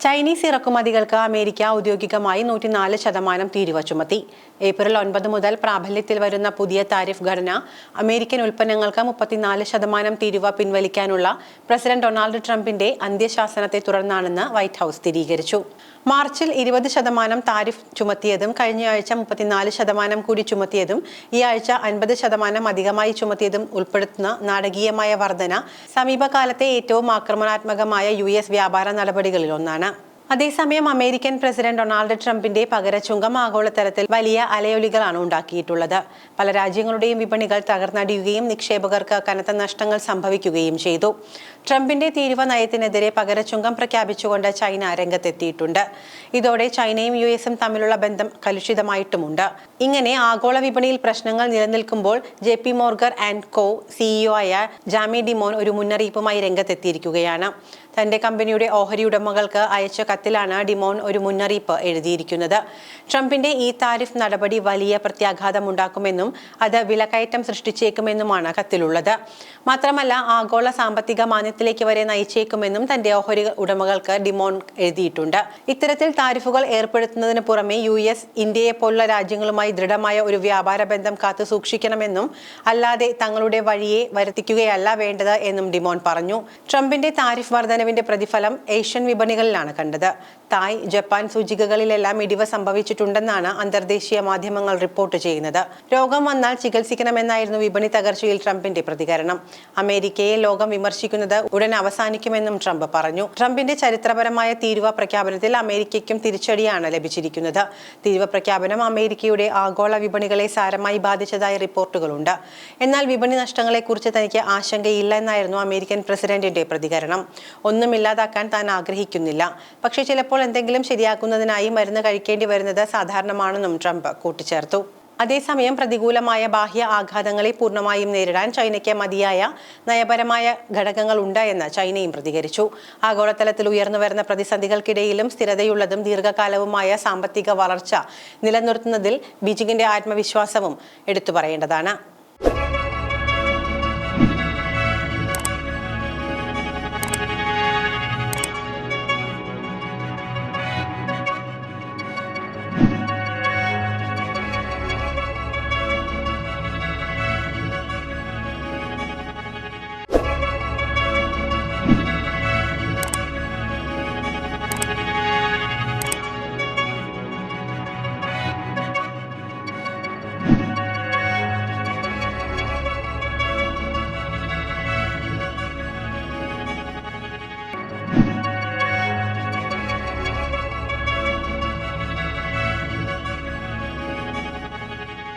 Chinese ഇറക്കുമതികൾക്ക് America ഔദ്യോഗികമായി 104% തീരുവ ചുമത്തി. ഏപ്രിൽ 9 മുതൽ പ്രാബല്യത്തിൽ വരുന്ന പുതിയ താരിഫ് ഘടന അമേരിക്കൻ ഉൽപ്പന്നങ്ങൾക്ക് 34% തീരുവ പിൻവലിക്കാനുള്ള പ്രസിഡന്റ് ഡൊണാൾഡ് ട്രംപിന്റെ അന്ത്യശാസനത്തെ തുടർന്നാണെന്ന് വൈറ്റ് ഹൌസ് സ്ഥിരീകരിച്ചു. മാർച്ചിൽ 20% താരിഫ് ചുമത്തിയതും കഴിഞ്ഞയാഴ്ച 34% കൂടി ചുമത്തിയതും ഈ ആഴ്ച 50% അധികമായി ചുമത്തിയതും ഉൾപ്പെടുത്തുന്ന നാടകീയമായ വർധന സമീപകാലത്തെ ഏറ്റവും ആക്രമണാത്മകമായ US വ്യാപാര നടപടികളിൽ ഒന്നാണ്. അതേസമയം അമേരിക്കൻ പ്രസിഡന്റ് ഡൊണാൾഡ് ട്രംപിന്റെ പകരച്ചുങ്കം ആഗോളതലത്തിൽ വലിയ അലയൊലികളാണ് ഉണ്ടാക്കിയിട്ടുള്ളത്. പല രാജ്യങ്ങളുടെയും വിപണികൾ തകർന്നടിയുകയും നിക്ഷേപകർക്ക് കനത്ത നഷ്ടങ്ങൾ സംഭവിക്കുകയും ചെയ്തു. ട്രംപിന്റെ തീരുവ നയത്തിനെതിരെ പകരച്ചുങ്കം പ്രഖ്യാപിച്ചുകൊണ്ട് ചൈന രംഗത്തെത്തിയിട്ടുണ്ട്. ഇതോടെ ചൈനയും US തമ്മിലുള്ള ബന്ധം കലുഷിതമായിട്ടുമുണ്ട്. ഇങ്ങനെ ആഗോള വിപണിയിൽ പ്രശ്നങ്ങൾ നിലനിൽക്കുമ്പോൾ JP Morgan & Co CEO ആയ ജാമി ഡിമോൻ ഒരു മുന്നറിയിപ്പുമായി രംഗത്തെത്തിയിരിക്കുകയാണ്. തന്റെ കമ്പനിയുടെ ഓഹരി ഉടമകൾക്ക് അയച്ച കത്തിലാണ് ഡിമോൻ ഒരു മുന്നറിയിപ്പ് എഴുതിയിരിക്കുന്നത്. ട്രംപിന്റെ ഈ താരിഫ് നടപടി വലിയ പ്രത്യാഘാതമുണ്ടാക്കുമെന്നും അത് വിലക്കയറ്റം സൃഷ്ടിച്ചേക്കുമെന്നുമാണ് കത്തിലുള്ളത്. മാത്രമല്ല ആഗോള സാമ്പത്തിക മാന്ദ്യത്തിലേക്ക് വരെ നയിച്ചേക്കുമെന്നും തന്റെ ഓഹരി ഉടമകൾക്ക് ഡിമോൻ എഴുതിയിട്ടുണ്ട്. ഇത്തരത്തിൽ താരിഫുകൾ ഏർപ്പെടുത്തുന്നതിന് പുറമെ US ഇന്ത്യയെ പോലുള്ള രാജ്യങ്ങളുമായി ദൃഢമായ ഒരു വ്യാപാര ബന്ധം കാത്തു സൂക്ഷിക്കണമെന്നും അല്ലാതെ തങ്ങളുടെ വഴിയെ വരുത്തിക്കുകയല്ല വേണ്ടത് എന്നും ഡിമോൻ പറഞ്ഞു. ട്രംപിന്റെ താരിഫ് വർധനവിന്റെ പ്രതിഫലം ഏഷ്യൻ വിപണികളിലാണ് കണ്ടത്. തായ്, ജപ്പാൻ സൂചികകളിലെല്ലാം ഇടിവ് സംഭവിച്ചിട്ടുണ്ടെന്നാണ് അന്തർദേശീയ മാധ്യമങ്ങൾ റിപ്പോർട്ട് ചെയ്യുന്നത്. രോഗം വന്നാൽ ചികിത്സിക്കണമെന്നായിരുന്നു വിപണി തകർച്ചയിൽ ട്രംപിന്റെ പ്രതികരണം. അമേരിക്കയെ ലോകം വിമർശിക്കുന്നത് ഉടൻ അവസാനിക്കുമെന്നും ട്രംപ് പറഞ്ഞു. ട്രംപിന്റെ ചരിത്രപരമായ തീരുവ പ്രഖ്യാപനത്തിൽ അമേരിക്കയ്ക്കും തിരിച്ചടിയാണ് ലഭിച്ചിരിക്കുന്നത്. തീരുവ പ്രഖ്യാപനം അമേരിക്കയുടെ ആഗോള വിപണികളെ സാരമായി ബാധിച്ചതായി റിപ്പോർട്ടുകളുണ്ട്. എന്നാൽ വിപണി നഷ്ടങ്ങളെക്കുറിച്ച് തനിക്ക് ആശങ്കയില്ല എന്നായിരുന്നു അമേരിക്കൻ പ്രസിഡന്റിന്റെ പ്രതികരണം. ഒന്നും ഇല്ലാതാക്കാൻ താൻ ആഗ്രഹിക്കുന്നില്ല, പക്ഷേ ചിലപ്പോൾ എന്തെങ്കിലും ശരിയാക്കുന്നതിനായി മരുന്ന് കഴിക്കേണ്ടി വരുന്നത് സാധാരണമാണെന്നും ട്രംപ് കൂട്ടിച്ചേർത്തു. അതേസമയം പ്രതികൂലമായ ബാഹ്യ ആഘാതങ്ങളെ പൂർണ്ണമായും നേരിടാൻ ചൈനയ്ക്ക് മതിയായ നയപരമായ ഘടകങ്ങൾ ഉണ്ട് എന്ന് ചൈനയും പ്രതികരിച്ചു. ആഗോളതലത്തിൽ ഉയർന്നുവരുന്ന പ്രതിസന്ധികൾക്കിടയിലും സ്ഥിരതയുള്ളതും ദീർഘകാലവുമായ സാമ്പത്തിക വളർച്ച നിലനിർത്തുന്നതിൽ ബീജിംഗിന്റെ ആത്മവിശ്വാസവും എടുത്തു പറയേണ്ടതാണ്.